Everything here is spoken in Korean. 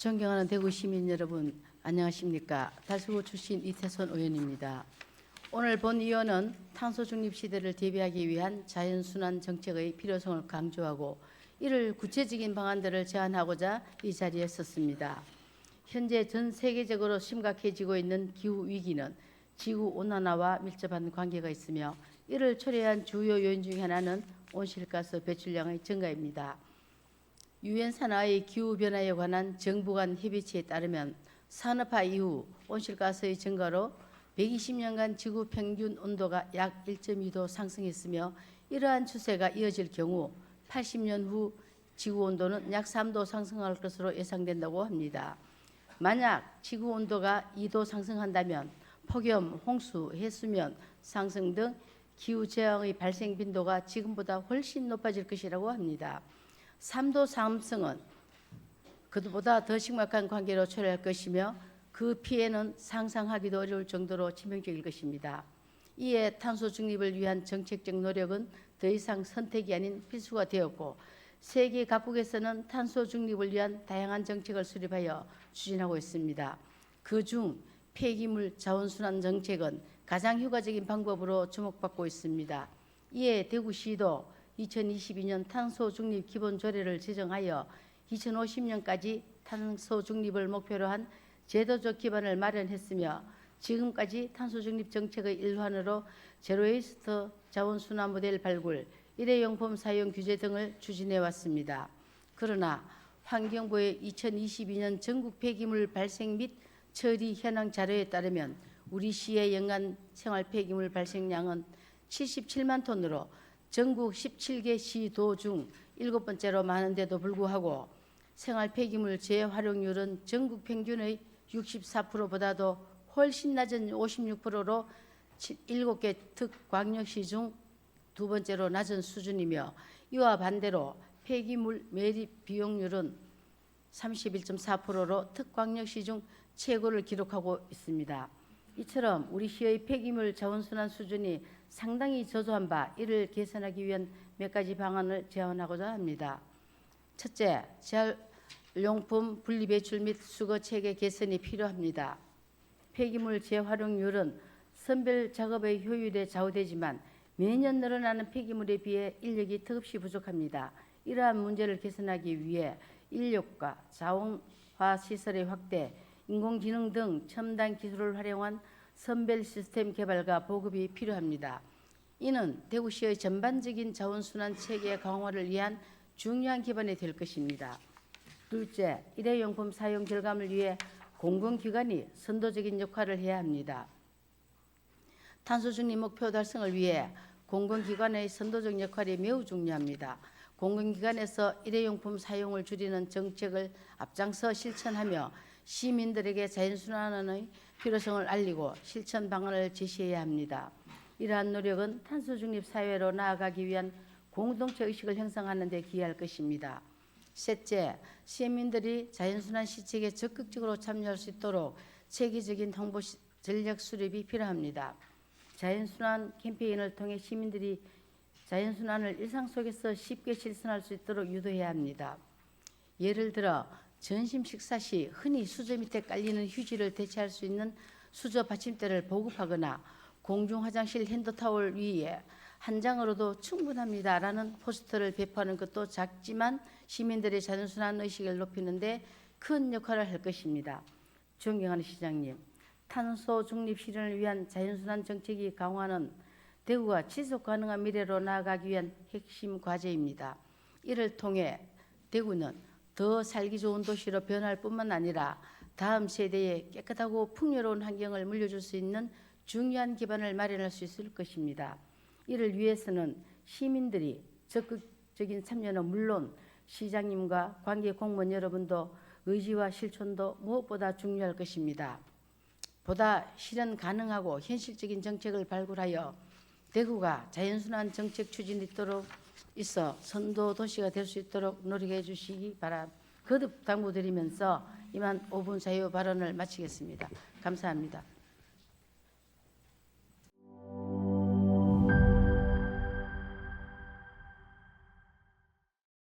존경하는 대구 시민 여러분, 안녕하십니까? 달서구 출신 이태선 의원입니다. 오늘 본의원은 탄소 중립 시대를 대비하기 위한 자연순환 정책의 필요성을 강조하고 이를 구체적인 방안들을 제안하고자 이 자리에 섰습니다. 현재 전 세계적으로 심각해지고 있는 기후 위기는 지구 온난화와 밀접한 관계가 있으며 이를 초래한 주요 요인 중 하나는 온실가스 배출량의 증가입니다. 유엔 산하의 기후 변화에 관한 정부 간 협의체에 따르면 산업화 이후 온실가스의 증가로 120년간 지구 평균 온도가 약 1.2도 상승했으며 이러한 추세가 이어질 경우 80년 후 지구 온도는 약 3도 상승할 것으로 예상된다고 합니다. 만약 지구 온도가 2도 상승한다면 폭염, 홍수, 해수면 상승 등 기후 재앙의 발생 빈도가 지금보다 훨씬 높아질 것이라고 합니다. 3도 상승은 그보다 더 심각한 관계로 초래할 것이며 그 피해는 상상하기도 어려울 정도로 치명적일 것입니다. 이에 탄소 중립을 위한 정책적 노력은 더 이상 선택이 아닌 필수가 되었고 세계 각국에서는 탄소 중립을 위한 다양한 정책을 수립하여 추진하고 있습니다. 그중 폐기물 자원순환 정책은 가장 효과적인 방법으로 주목받고 있습니다. 이에 대구시도 2022년 탄소 중립 기본 조례를 제정하여 2050년까지 탄소 중립을 목표로 한 제도적 기반을 마련했으며 지금까지 탄소 중립 정책의 일환으로 제로웨이스트 자원순환 모델 발굴, 일회용품 사용 규제 등을 추진해 왔습니다. 그러나 환경부의 2022년 전국 폐기물 발생 및 처리 현황 자료에 따르면 우리 시의 연간 생활 폐기물 발생량은 77만 톤으로 전국 17개 시도 중 7번째로 많은데도 불구하고 생활 폐기물 재활용률은 전국 평균의 64%보다도 훨씬 낮은 56%로 7개 특광역시 중 2번째로 낮은 수준이며 이와 반대로 폐기물 매립 비용률은 31.4%로 특광역시 중 최고를 기록하고 있습니다. 이처럼 우리 시의 폐기물 자원순환 수준이 상당히 저조한 바 이를 개선하기 위한 몇 가지 방안을 제안하고자 합니다. 첫째, 재활용품 분리배출 및 수거 체계 개선이 필요합니다. 폐기물 재활용률은 선별 작업의 효율에 좌우되지만 매년 늘어나는 폐기물에 비해 인력이 턱없이 부족합니다. 이러한 문제를 개선하기 위해 인력과 자원화 시설의 확대, 인공지능 등 첨단 기술을 활용한 선별 시스템 개발과 보급이 필요합니다. 이는 대구시의 전반적인 자원순환 체계 강화를 위한 중요한 기반이 될 것입니다. 둘째, 일회용품 사용 절감을 위해 공공기관이 선도적인 역할을 해야 합니다. 탄소 중립 목표 달성을 위해 공공기관의 선도적 역할이 매우 중요합니다. 공공기관에서 일회용품 사용을 줄이는 정책을 앞장서 실천하며 시민들에게 자연순환의 필요성을 알리고 실천 방안을 제시해야 합니다. 이러한 노력은 탄소 중립 사회로 나아가기 위한 공동체 의식을 형성하는 데 기여할 것입니다. 셋째, 시민들이 자연순환 시책에 적극적으로 참여할 수 있도록 체계적인 홍보 전략 수립이 필요합니다. 자연순환 캠페인을 통해 시민들이 자연순환을 일상 속에서 쉽게 실천할 수 있도록 유도해야 합니다. 예를 들어 점심 식사 시 흔히 수저 밑에 깔리는 휴지를 대체할 수 있는 수저 받침대를 보급하거나 공중 화장실 핸드타월 위에 한 장으로도 충분합니다라는 포스터를 배포하는 것도 작지만 시민들의 자연순환 의식을 높이는 데 큰 역할을 할 것입니다. 존경하는 시장님, 탄소 중립 실현을 위한 자연순환 정책이 강화는 대구가 지속 가능한 미래로 나아가기 위한 핵심 과제입니다. 이를 통해 대구는 더 살기 좋은 도시로 변할 뿐만 아니라 다음 세대에 깨끗하고 풍요로운 환경을 물려줄 수 있는 중요한 기반을 마련할 수 있을 것입니다. 이를 위해서는 시민들이 적극적인 참여는 물론 시장님과 관계 공무원 여러분도 의지와 실천도 무엇보다 중요할 것입니다. 보다 실현 가능하고 현실적인 정책을 발굴하여 대구가 자연순환 정책 추진이 있어 선도 도시가 될 수 있도록 노력해 주시기 거듭 당부드리면서 이만 5분 자유 발언을 마치겠습니다. 감사합니다.